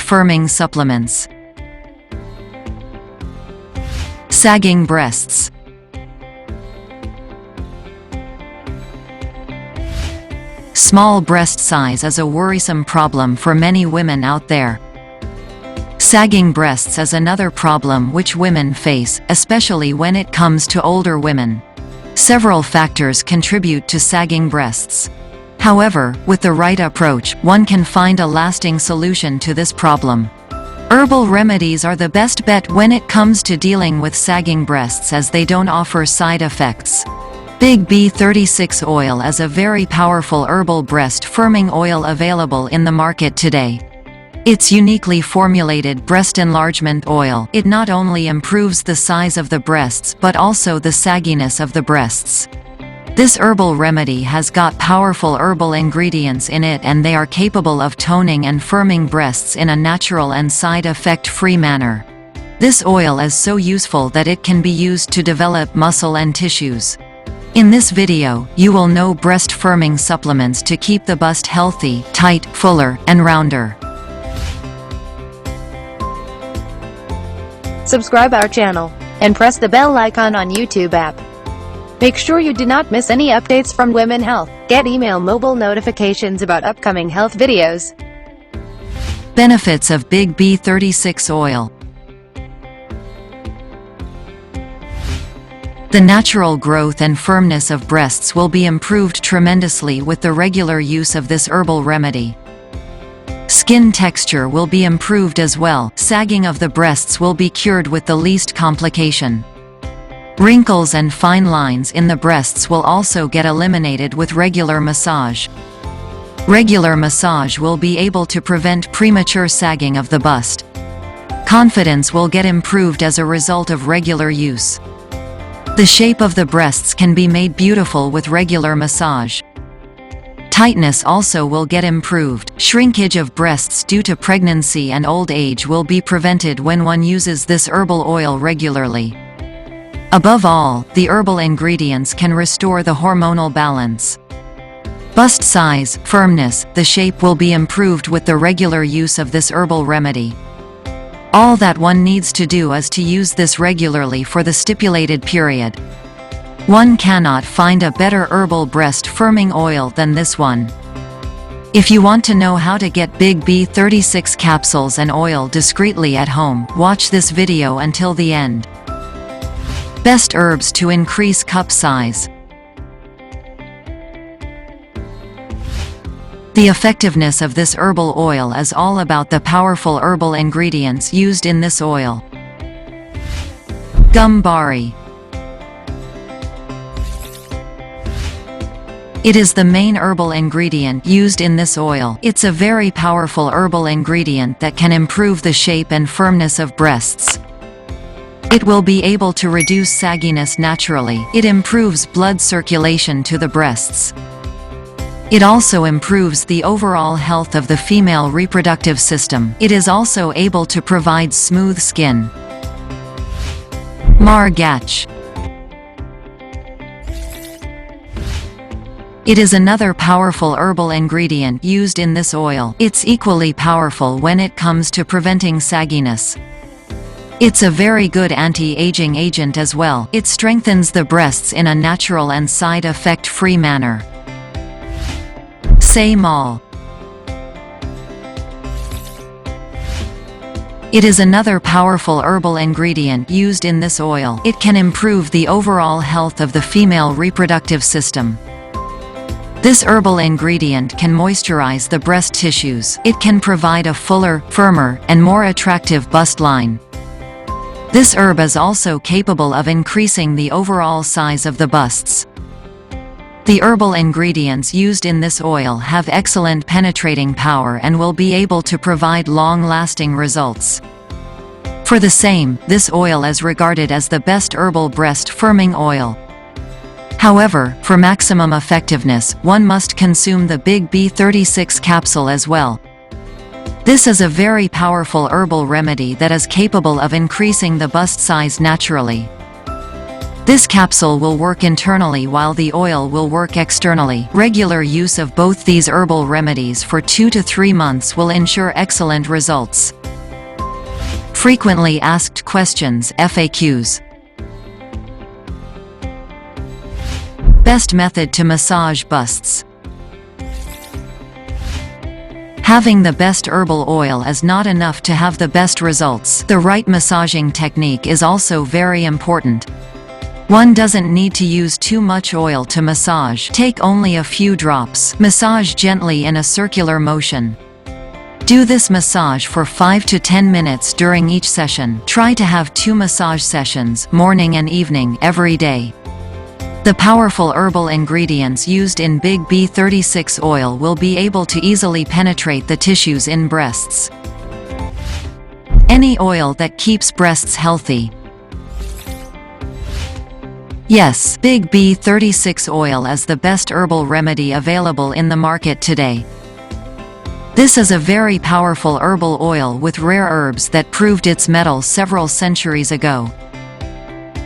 firming supplements. Sagging breasts. Small breast size is a worrisome problem for many women out there. Sagging breasts is another problem which women face, especially when it comes to older women. Several factors contribute to sagging breasts. However, with the right approach, one can find a lasting solution to this problem. Herbal remedies are the best bet when it comes to dealing with sagging breasts, as they don't offer side effects. Big B36 oil is a very powerful herbal breast firming oil available in the market today. It's uniquely formulated breast enlargement oil. It not only improves the size of the breasts but also the sagginess of the breasts. This herbal remedy has got powerful herbal ingredients in it, and they are capable of toning and firming breasts in a natural and side effect-free manner. This oil is so useful that it can be used to develop muscle and tissues. In this video, you will know breast firming supplements to keep the bust healthy, tight, fuller, and rounder. Subscribe our channel and press the bell icon on YouTube app. Make sure you do not miss any updates from Women Health. Get email mobile notifications about upcoming health videos. Benefits of Big B36 oil. The natural growth and firmness of breasts will be improved tremendously with the regular use of this herbal remedy. Skin texture will be improved as well. Sagging of the breasts will be cured with the least complication. Wrinkles and fine lines in the breasts will also get eliminated with regular massage. Regular massage will be able to prevent premature sagging of the bust. Confidence will get improved as a result of regular use. The shape of the breasts can be made beautiful with regular massage. Tightness also will get improved. Shrinkage of breasts due to pregnancy and old age will be prevented when one uses this herbal oil regularly. Above all, the herbal ingredients can restore the hormonal balance. Bust size, firmness, the shape will be improved with the regular use of this herbal remedy. All that one needs to do is to use this regularly for the stipulated period. One cannot find a better herbal breast firming oil than this one. If you want to know how to get Big B36 capsules and oil discreetly at home, watch this video until the end. Best herbs to increase cup size. The effectiveness of this herbal oil is all about the powerful herbal ingredients used in this oil. Gambhari. It is the main herbal ingredient used in this oil. It's a very powerful herbal ingredient that can improve the shape and firmness of breasts. It will be able to reduce sagginess naturally. It improves blood circulation to the breasts. It also improves the overall health of the female reproductive system. It is also able to provide smooth skin. Margach. It is another powerful herbal ingredient used in this oil. It's equally powerful when it comes to preventing sagginess. It's a very good anti-aging agent as well. It strengthens the breasts in a natural and side effect-free manner. Semal. It is another powerful herbal ingredient used in this oil. It can improve the overall health of the female reproductive system. This herbal ingredient can moisturize the breast tissues. It can provide a fuller, firmer, and more attractive bust line. This herb is also capable of increasing the overall size of the busts. The herbal ingredients used in this oil have excellent penetrating power and will be able to provide long-lasting results. For the same, this oil is regarded as the best herbal breast firming oil. However, for maximum effectiveness, one must consume the Big B36 capsule as well. This is a very powerful herbal remedy that is capable of increasing the bust size naturally. This capsule will work internally while the oil will work externally. Regular use of both these herbal remedies for 2 to 3 months will ensure excellent results. Frequently asked questions (FAQs). Best method to massage busts. Having the best herbal oil is not enough to have the best results. The right massaging technique is also very important. One doesn't need to use too much oil to massage. Take only a few drops. Massage gently in a circular motion. Do this massage for 5 to 10 minutes during each session. Try to have 2 massage sessions, morning and evening, every day. The powerful herbal ingredients used in Big B36 oil will be able to easily penetrate the tissues in breasts. Any oil that keeps breasts healthy. Yes, Big B36 oil is the best herbal remedy available in the market today. This is a very powerful herbal oil with rare herbs that proved its mettle several centuries ago.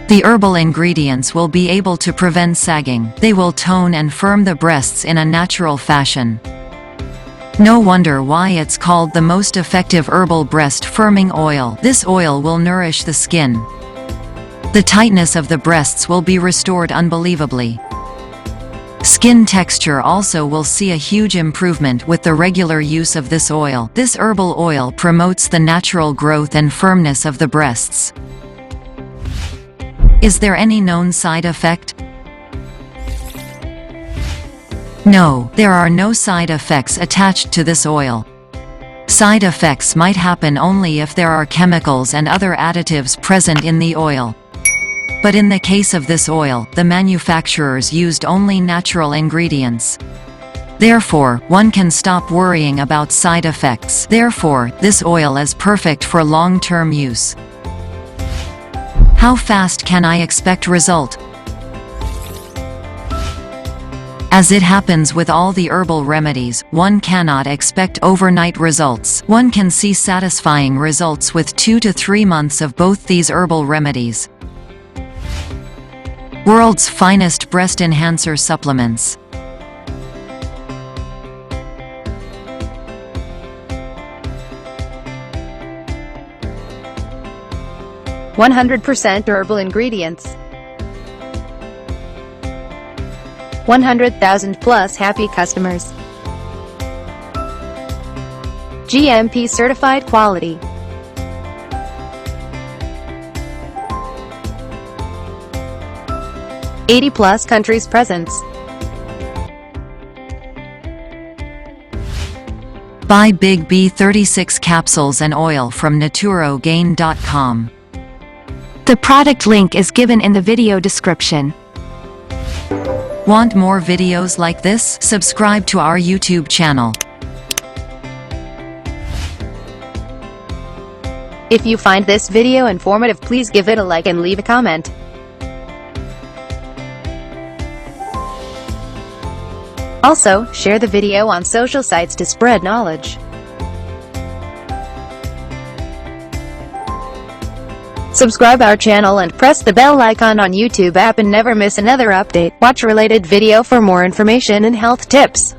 The herbal ingredients will be able to prevent sagging. They will tone and firm the breasts in a natural fashion. No wonder why it's called the most effective herbal breast firming oil. This oil will nourish the skin. The tightness of the breasts will be restored unbelievably. Skin texture also will see a huge improvement with the regular use of this oil. This herbal oil promotes the natural growth and firmness of the breasts. Is there any known side effect? No, there are no side effects attached to this oil. Side effects might happen only if there are chemicals and other additives present in the oil. But in the case of this oil, the manufacturers used only natural ingredients. Therefore, one can stop worrying about side effects. Therefore, this oil is perfect for long-term use. How fast can I expect result? As it happens with all the herbal remedies, one cannot expect overnight results. One can see satisfying results with 2 to 3 months of both these herbal remedies. World's finest breast enhancer supplements. 100% herbal ingredients. 100,000 plus happy customers. GMP certified quality. +80 countries presence. Buy Big B36 capsules and oil from naturogain.com. The product link is given in the video description. Want more videos like this? Subscribe to our YouTube channel. If you find this video informative, please give it a like and leave a comment. Also, share the video on social sites to spread knowledge. Subscribe our channel and press the bell icon on YouTube app and never miss another update. Watch related video for more information and health tips.